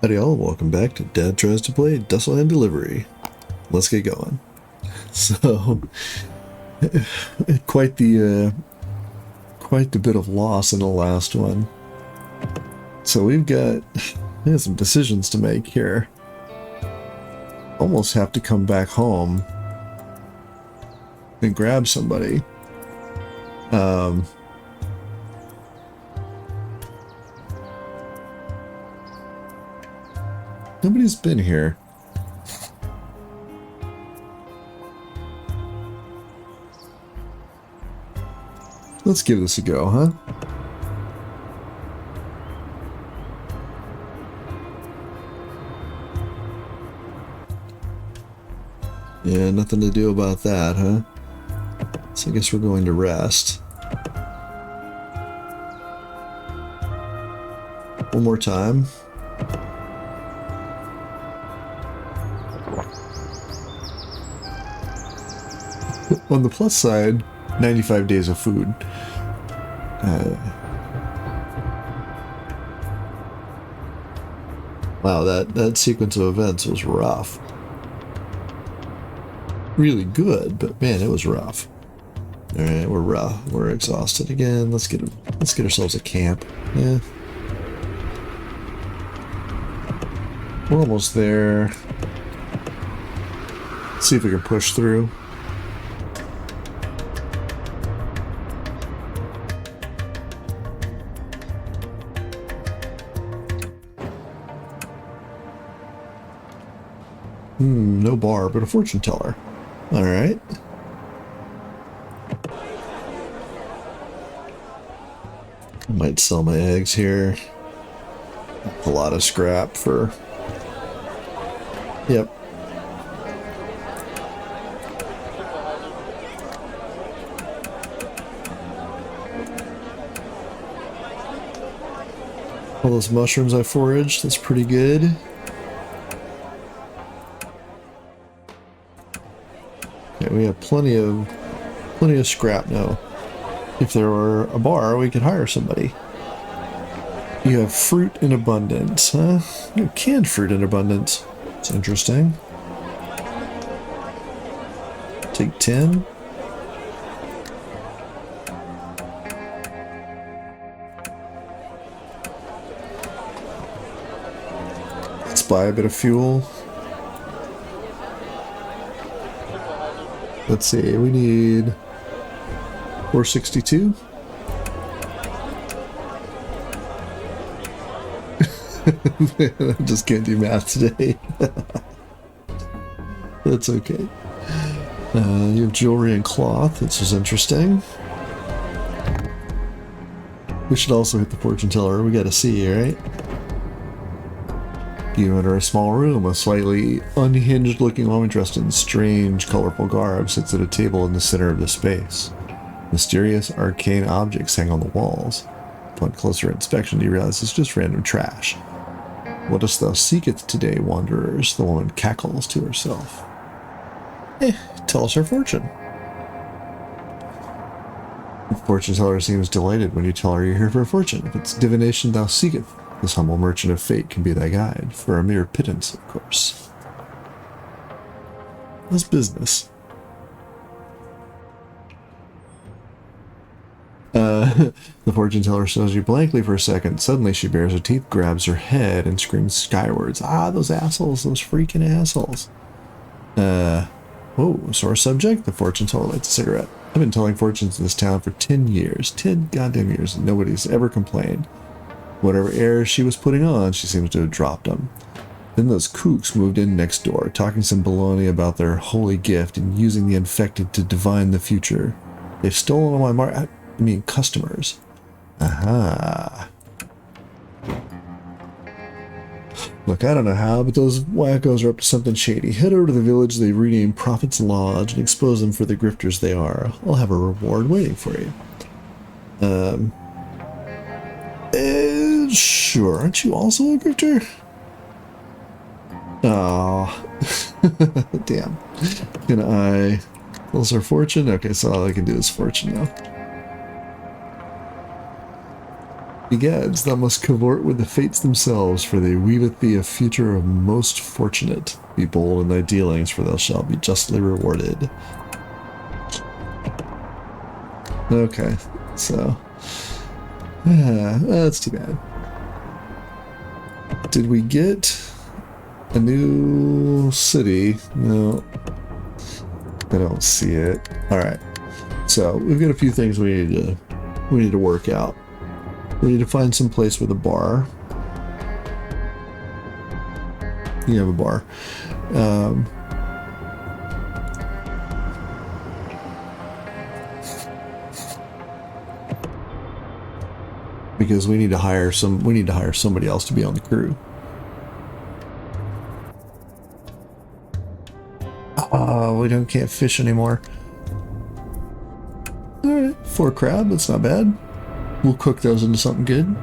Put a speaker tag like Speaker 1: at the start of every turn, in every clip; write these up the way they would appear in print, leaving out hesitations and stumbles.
Speaker 1: Howdy all, welcome back to Dad Tries to Play Dustland Delivery. Let's get going. So, quite the bit of loss in the last one. So we have some decisions to make here. Almost have to come back home and grab somebody. Nobody's been here. Let's give this a go, huh? Yeah, nothing to do about that, huh? So I guess we're going to rest. One more time. On the plus side, 95 days of food. Wow, that sequence of events was rough. Really good, but man, it was rough. All right, we're rough. We're exhausted again. Let's get ourselves a camp. Yeah, we're almost there. Let's see if we can push through. No bar, but a fortune teller. All right. I might sell my eggs here. A lot of scrap for... Yep. All those mushrooms I foraged, that's pretty good. Okay, we have plenty of scrap now. If there were a bar, we could hire somebody. You have fruit in abundance, huh? You have canned fruit in abundance. It's interesting. Take 10. Let's buy a bit of fuel. Let's see, we need 462. I just can't do math today. That's okay. You have jewelry and cloth. This is interesting. We should also hit the fortune teller. We gotta see, right? You enter a small room. A slightly unhinged looking woman dressed in strange, colorful garb sits at a table in the center of the space. Mysterious, arcane objects hang on the walls. Upon closer inspection, you realize it's just random trash. What dost thou seeketh today, wanderers? The woman cackles to herself. Tell us her fortune. The fortune teller seems delighted when you tell her you're here for a fortune. If it's divination thou seeketh, this humble merchant of fate can be thy guide, for a mere pittance, of course. What's business? The fortune teller shows you blankly for a second. Suddenly she bares her teeth, grabs her head, and screams skywards. Ah, those assholes, those freaking assholes. Whoa, sore subject? The fortune teller lights a cigarette. I've been telling fortunes in this town for 10 years. 10 goddamn years, and nobody's ever complained. Whatever airs she was putting on, she seems to have dropped them. Then those kooks moved in next door, talking some baloney about their holy gift and using the infected to divine the future. They've stolen all my customers. Aha. Look, I don't know how, but those wackos are up to something shady. Head over to the village they renamed Prophet's Lodge and expose them for the grifters they are. I'll have a reward waiting for you. Sure. Aren't you also a grifter? Oh. Damn. Can I... Close our fortune? Okay, so all I can do is fortune now. Begads, thou must cavort with the fates themselves, for they weaveth thee a future of most fortunate. Be bold in thy dealings, for thou shalt be justly rewarded. Okay, so... that's too bad. Did we get a new city? No. I don't see it. Alright. So, we've got a few things we need to work out. We need to find some place with a bar. You have a bar. Because we need to hire somebody else to be on the crew. We can't fish anymore. Alright, 4 crab, that's not bad. We'll cook those into something good.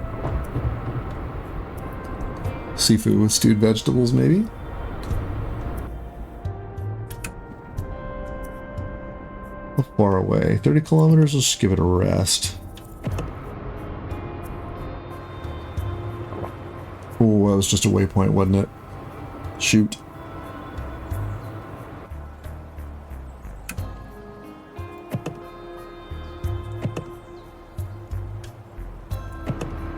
Speaker 1: Seafood with stewed vegetables, maybe? How far away? 30 kilometers? Let's just give it a rest. Oh, that was just a waypoint, wasn't it? Shoot.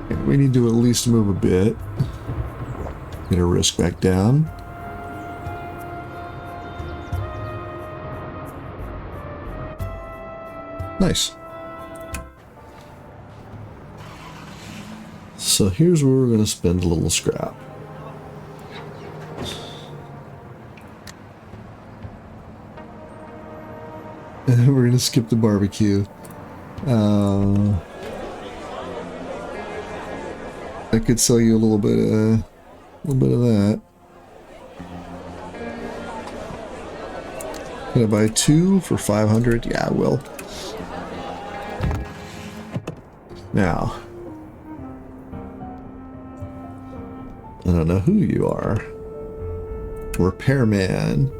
Speaker 1: Okay, we need to at least move a bit. Get our risk back down. Nice. So here's where we're going to spend a little scrap. And we're going to skip the barbecue. I could sell you a little bit of that. Can I buy 2 for 500? Yeah, I will. Now, I don't know who you are. Repairman.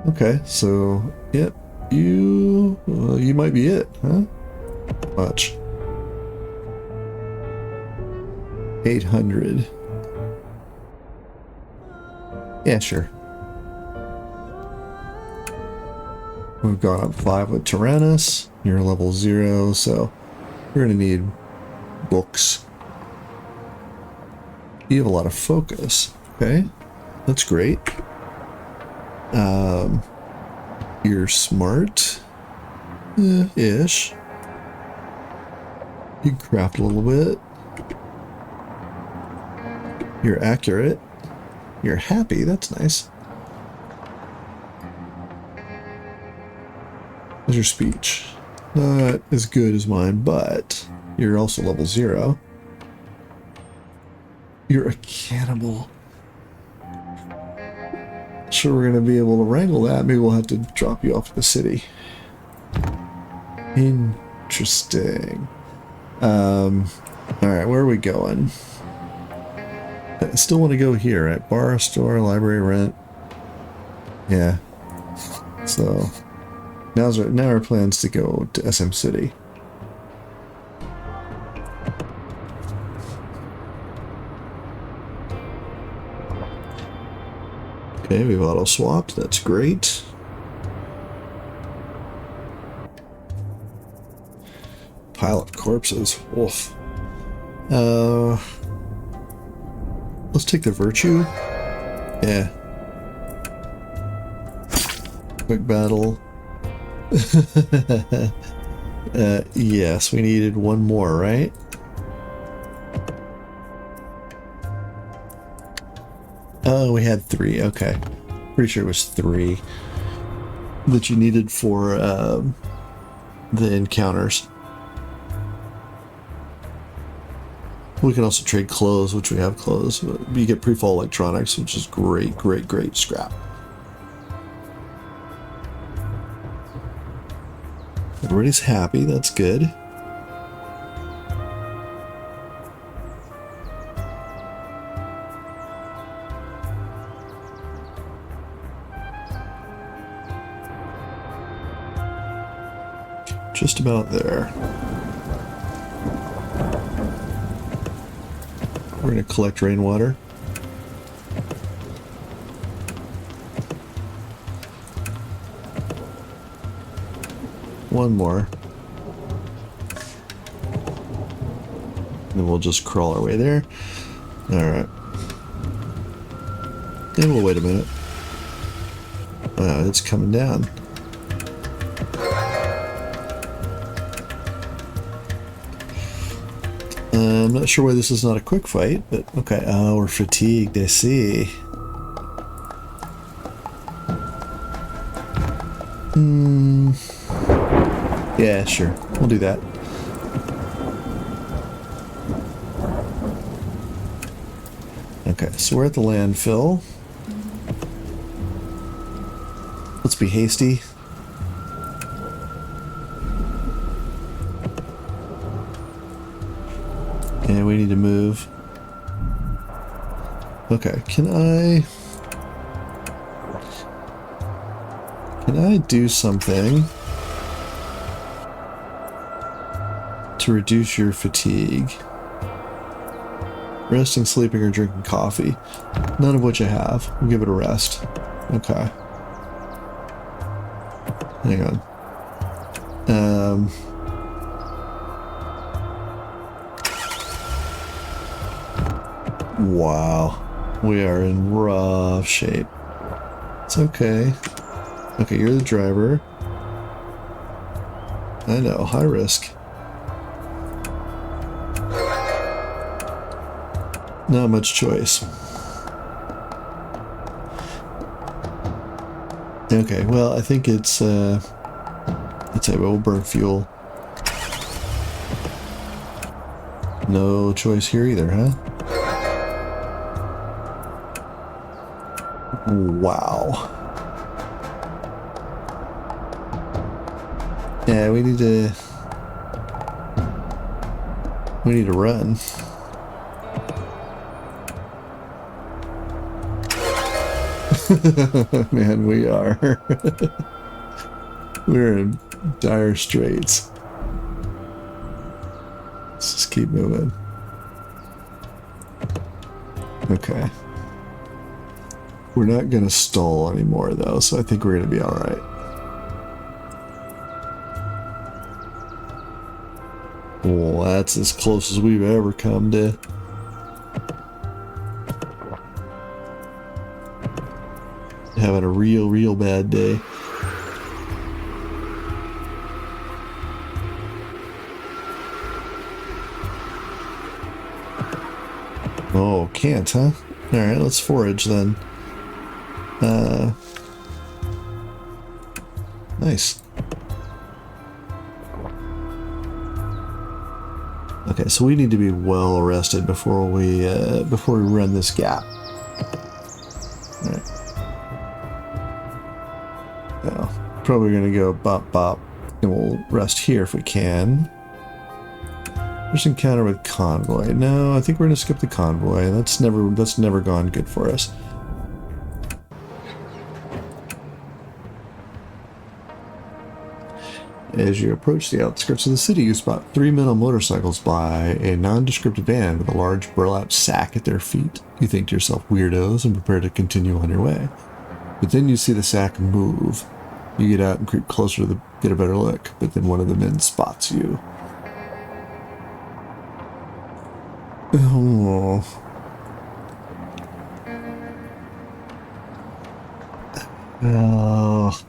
Speaker 1: Okay, so, yep, you might be it, huh? Much. 800. Yeah, sure. We've gone up 5 with Tyrannus. You're level 0, so we're going to need books. You have a lot of focus. Okay, that's great. You're smart. Ish. You can craft a little bit. You're accurate. You're happy. That's nice. How's your speech? Not as good as mine, but you're also level 0. You're a cannibal. Sure, we're going to be able to wrangle that. Maybe we'll have to drop you off at the city. Interesting. Alright, where are we going? I still want to go here, right? Bar, store, library, rent. Yeah. So, now our plans to go to SM City. Okay, we've auto-swapped. That's great. Pile of corpses. Wolf. Let's take the virtue. Yeah. Quick battle. Yes, we needed one more, right? Oh, we had 3. Okay. Pretty sure it was 3 that you needed for the encounters. We can also trade clothes, which we have clothes. But you get pre-fall electronics, which is great, great, great scrap. Everybody's happy. That's good. just about there. We're going to collect rainwater. One more. And we'll just crawl our way there. Alright. And we'll wait a minute. Wow, it's coming down. I'm not sure why this is not a quick fight, but okay. Oh, we're fatigued, I see. Yeah, sure. We'll do that. Okay, so we're at the landfill. Let's be hasty. And we need to move. Okay, can I do something to reduce your fatigue? Resting, sleeping, or drinking coffee. None of which I have. We'll give it a rest. Okay. Hang on. Wow. We are in rough shape. It's okay. Okay, you're the driver. I know, high risk. Not much choice. Okay, well, I think it's we'll burn fuel. No choice here either, huh? Wow. Yeah, we need to run. Man, we are. We're in dire straits. Let's just keep moving. Okay. We're not gonna stall anymore though, so I think we're gonna be alright. Well, that's as close as we've ever come to. Having a real bad day. Oh, can't, huh? Alright, let's forage then. Nice. Okay, so we need to be well rested before we run this gap. Alright. Now, probably gonna go bop bop, and we'll rest here if we can. First encounter with convoy. No, I think we're gonna skip the convoy. That's never gone good for us. As you approach the outskirts of the city, you spot 3 men on motorcycles by a nondescript van with a large burlap sack at their feet. You think to yourself, weirdos, and prepare to continue on your way. But then you see the sack move. You get out and creep closer to get a better look, but then one of the men spots you. Oh. Oh.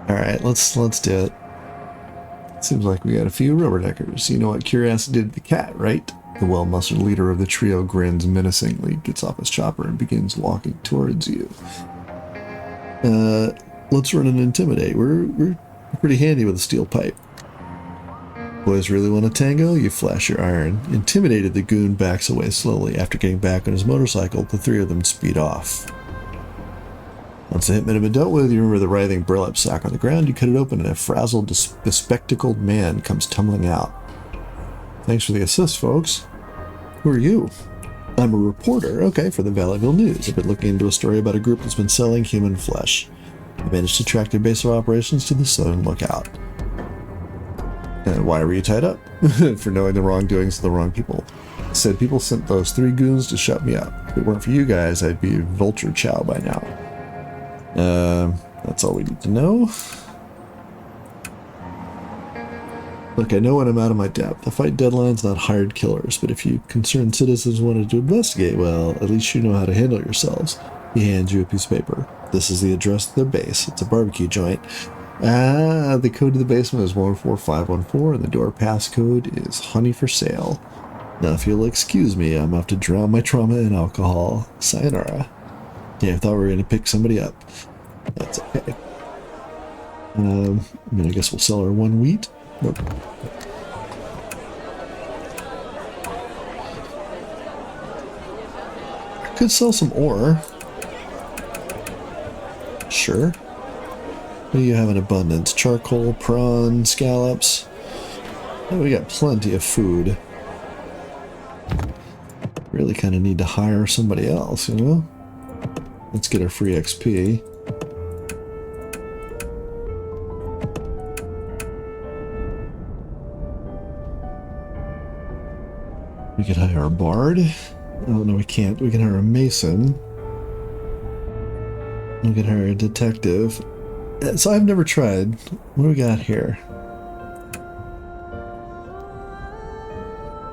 Speaker 1: Alright, let's do it. Seems like we got a few rubberneckers. You know what curiosity did to the cat, right? The well-muscled leader of the trio grins menacingly, gets off his chopper, and begins walking towards you. Let's run and intimidate. We're pretty handy with a steel pipe. Boys really want a tango? You flash your iron. Intimidated, the goon backs away slowly. After getting back on his motorcycle, the three of them speed off. Once the hitmen have been dealt with, you remember the writhing burlap sack on the ground. You cut it open and a frazzled, bespectacled man comes tumbling out. Thanks for the assist, folks. Who are you? I'm a reporter. Okay, for the Valleyville News. I've been looking into a story about a group that's been selling human flesh. I managed to track their base of operations to the southern lookout. And why were you tied up? For knowing the wrongdoings of the wrong people. Said people sent those 3 goons to shut me up. If it weren't for you guys, I'd be vulture chow by now. That's all we need to know. Look, I know when I'm out of my depth. I fight deadlines, not hired killers, but if you concerned citizens wanted to investigate, well, at least you know how to handle yourselves. He hands you a piece of paper. This is the address of their base. It's a barbecue joint. The code to the basement is 14514, and the door passcode is honey for sale. Now, if you'll excuse me, I'm off to drown my trauma in alcohol. Sayonara. Yeah, I thought we were going to pick somebody up. That's okay. I guess we'll sell our 1 wheat. Nope. I could sell some ore. Sure. What do you have in abundance? Charcoal, prawn, scallops. Oh, we got plenty of food. Really kind of need to hire somebody else, you know? Let's get our free XP. We could hire a bard. Oh, no, we can't. We can hire a mason. We can hire a detective. So I've never tried. What do we got here?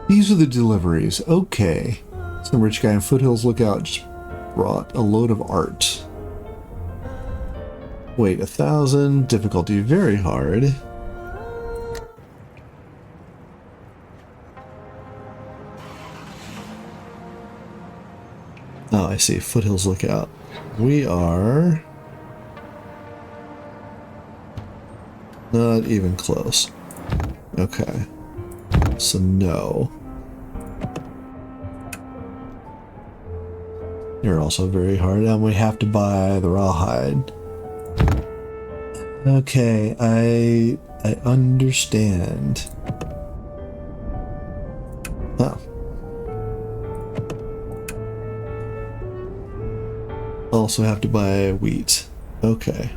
Speaker 1: These are the deliveries. Okay. Some rich guy in Foothills Lookout just brought a load of art. Wait, 1,000. Difficulty very hard. Oh, I see. Foothills Lookout. We are not even close. Okay. So no. You're also very hard, and we have to buy the rawhide. Okay, I understand. Oh. Also have to buy wheat. Okay.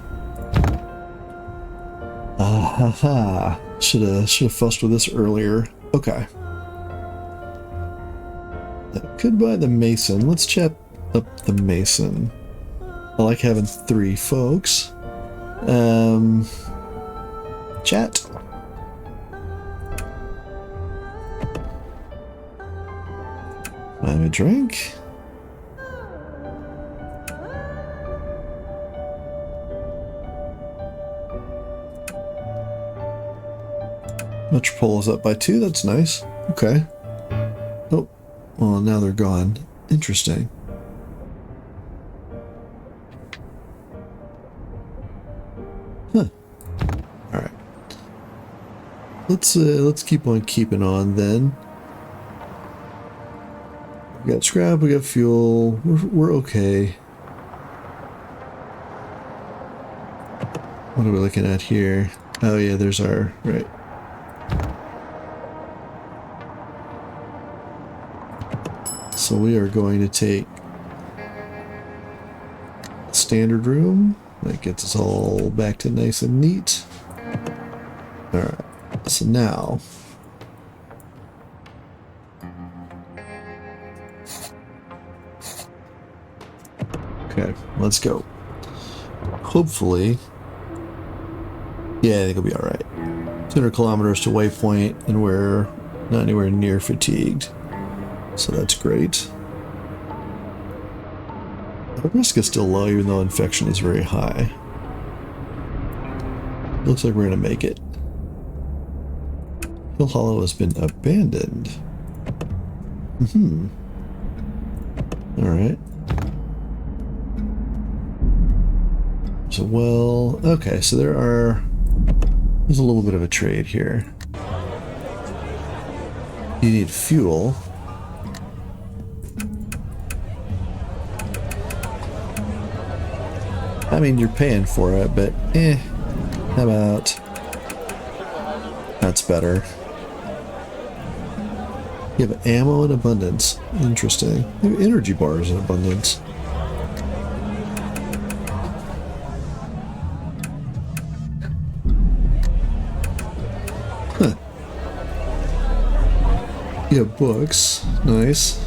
Speaker 1: Ah, should have fussed with this earlier. Okay. I could buy the mason. Let's chat up the mason. I like having 3 folks. Chat. Have a drink. Metropole is up by 2, that's nice. Okay. Oh, well, now they're gone. Interesting. Huh. Alright. Let's keep on keeping on then. We got scrap, we got fuel, we're okay. What are we looking at here? Oh yeah, there's our, right. So we are going to take standard room. That gets us all back to nice and neat. Alright, so now okay, let's go. Hopefully, yeah, I think it'll be alright. 200 kilometers to waypoint, and we're not anywhere near fatigued. So that's great. The risk is still low, even though infection is very high. Looks like we're gonna make it. Hill Hollow has been abandoned. Alright. So, well, okay, so there's a little bit of a trade here. You need fuel. I mean, you're paying for it, but how about... That's better. You have ammo in abundance. Interesting. You have energy bars in abundance. Huh. Yeah, books. Nice.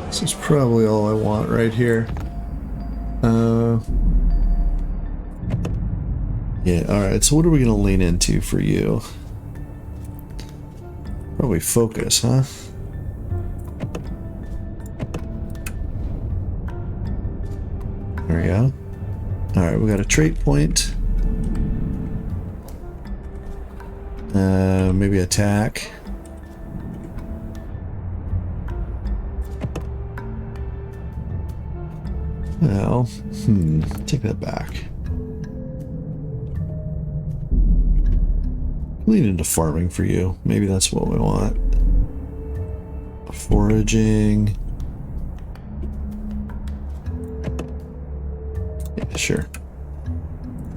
Speaker 1: This is probably all I want right here. Yeah, alright, so what are we going to lean into for you? Probably focus, huh? There we go. Alright, we got a trait point. Maybe attack. Well, take that back. Lean into farming for you. Maybe that's what we want. Foraging. Yeah, sure.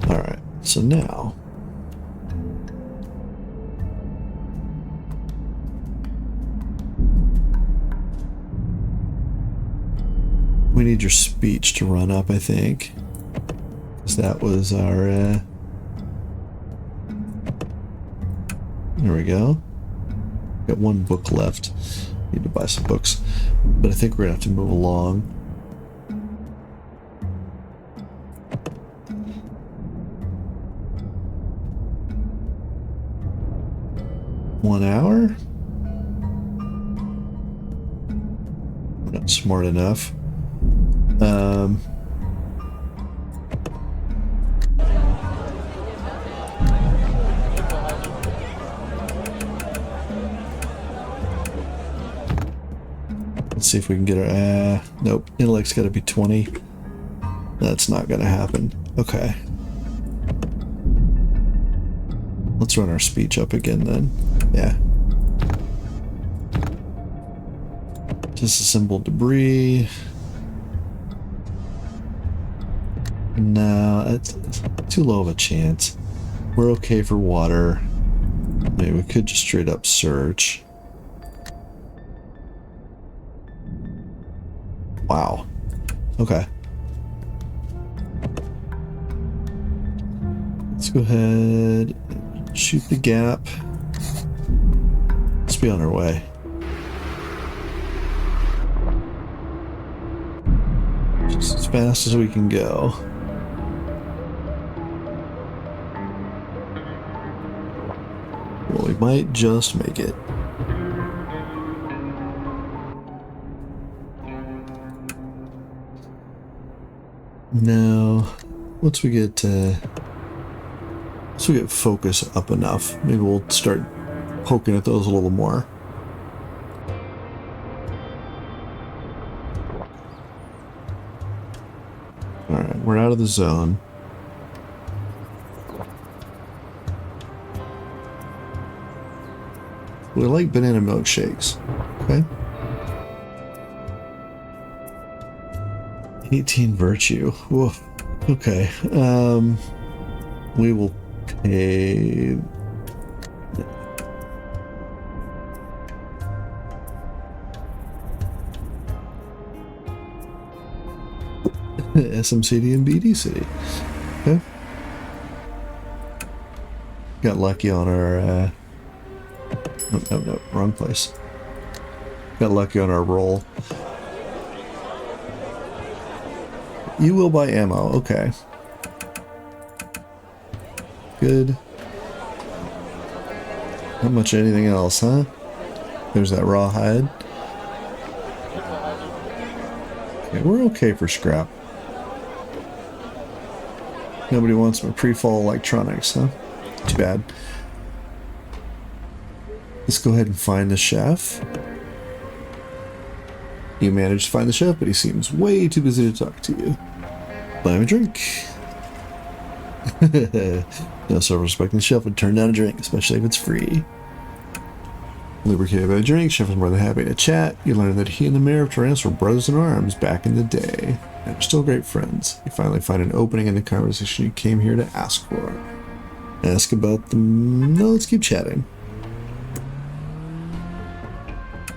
Speaker 1: Alright, so now we need your speech to run up, I think. Because that was our there we go. Got one book left. Need to buy some books. But I think we're gonna have to move along. One hour? We're not smart enough. Let's see if we can get our, nope, intellect's gotta be 20. That's not gonna happen. Okay. Let's run our speech up again then. Yeah. Disassemble debris. No, it's too low of a chance. We're okay for water. Maybe we could just straight up search. Wow. Okay. Let's go ahead and shoot the gap. Let's be on our way. Just as fast as we can go. Well, we might just make it. Now, once we get focus up enough, maybe we'll start poking at those a little more. All right, we're out of the zone. We like banana milkshakes. Okay. 18 virtue. Woof. Okay. We will pay. SMCD and BDC. Okay. Got lucky on our. No, wrong place. Got lucky on our roll. You will buy ammo, okay. Good. Not much anything else, huh? There's that rawhide. Okay, we're okay for scrap. Nobody wants my pre-fall electronics, huh? Too bad. Let's go ahead and find the chef. You managed to find the chef, but he seems way too busy to talk to you. Buy him a drink. No self-respecting chef would turn down a drink, especially if it's free. Lubricated by a drink, chef is more than happy to chat. You learn that he and the mayor of Tyrannis were brothers in arms back in the day, and are still great friends. You finally find an opening in the conversation you came here to ask for. Ask about them. No, let's keep chatting.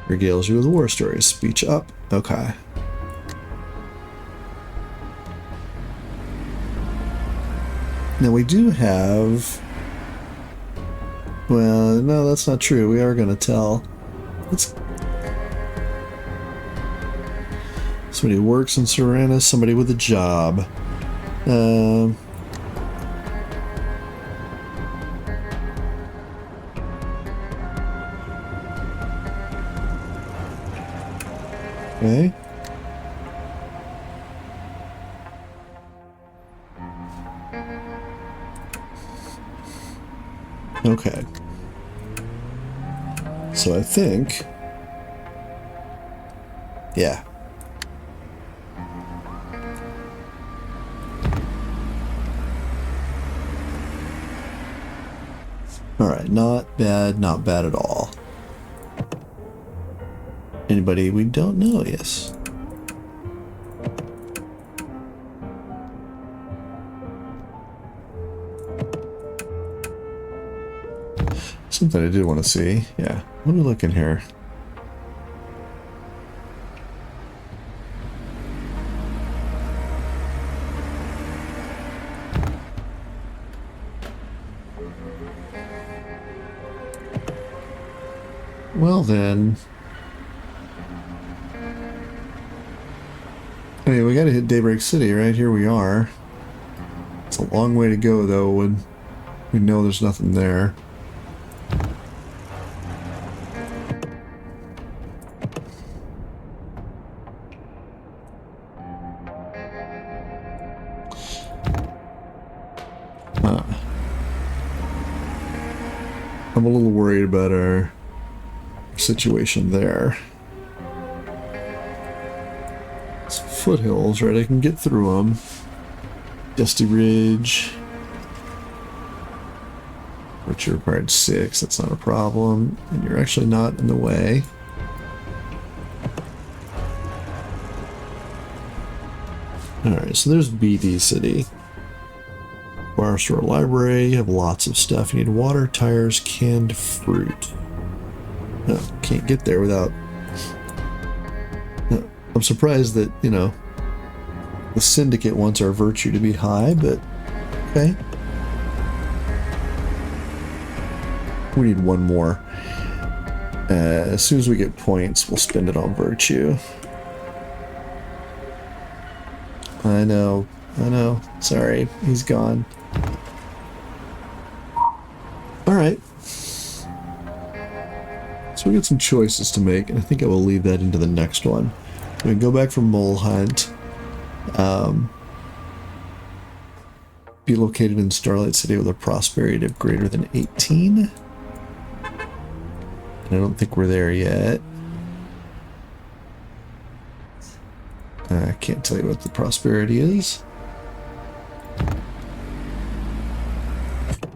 Speaker 1: Regales you with war stories. Speech up. Okay. Now we do have... Well, no, that's not true. We are going to tell. Let's... Somebody who works in Serena, somebody with a job. Okay. Okay. So I think... Yeah. Alright, not bad at all. Anybody we don't know? Yes. Something I did want to see. Yeah. What are we looking here? Well then... Hey, we gotta hit Daybreak City, right? Here we are. It's a long way to go, though, when we know there's nothing there. I'm a little worried about our situation there. It's foothills, right? I can get through them. Dusty Ridge. Which you required 6, that's not a problem. And you're actually not in the way. Alright, so there's BD City. Bar, store, library, you have lots of stuff. You need water, tires, canned fruit. No, can't get there without... No, I'm surprised that, you know, the Syndicate wants our virtue to be high, but okay. We need one more. As soon as we get points, we'll spend it on virtue. I know. Sorry, he's gone. Alright. So we got some choices to make, and I think I will leave that into the next one. We can go back from Mole Hunt. Be located in Starlight City with a prosperity of greater than 18. And I don't think we're there yet. I can't tell you what the prosperity is.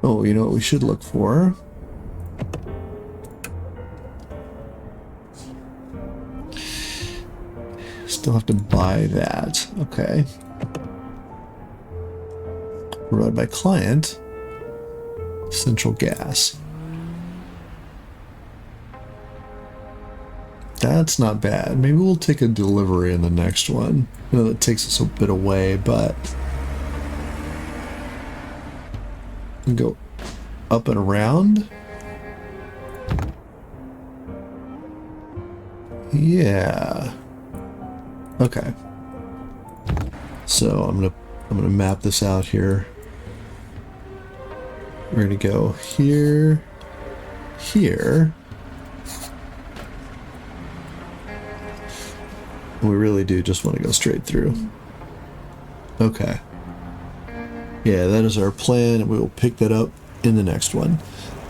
Speaker 1: Oh, you know what we should look for? Still have to buy that. Okay. Provided by client. Central gas. That's not bad. Maybe we'll take a delivery in the next one. You know, that takes us a bit away, but... And go up and around. Yeah. Okay. So I'm gonna map this out here. We're gonna go here, here. We really do just want to go straight through. Okay. Yeah, that is our plan, and we will pick that up in the next one.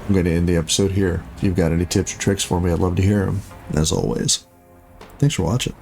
Speaker 1: I'm going to end the episode here. If you've got any tips or tricks for me, I'd love to hear them. As always, thanks for watching.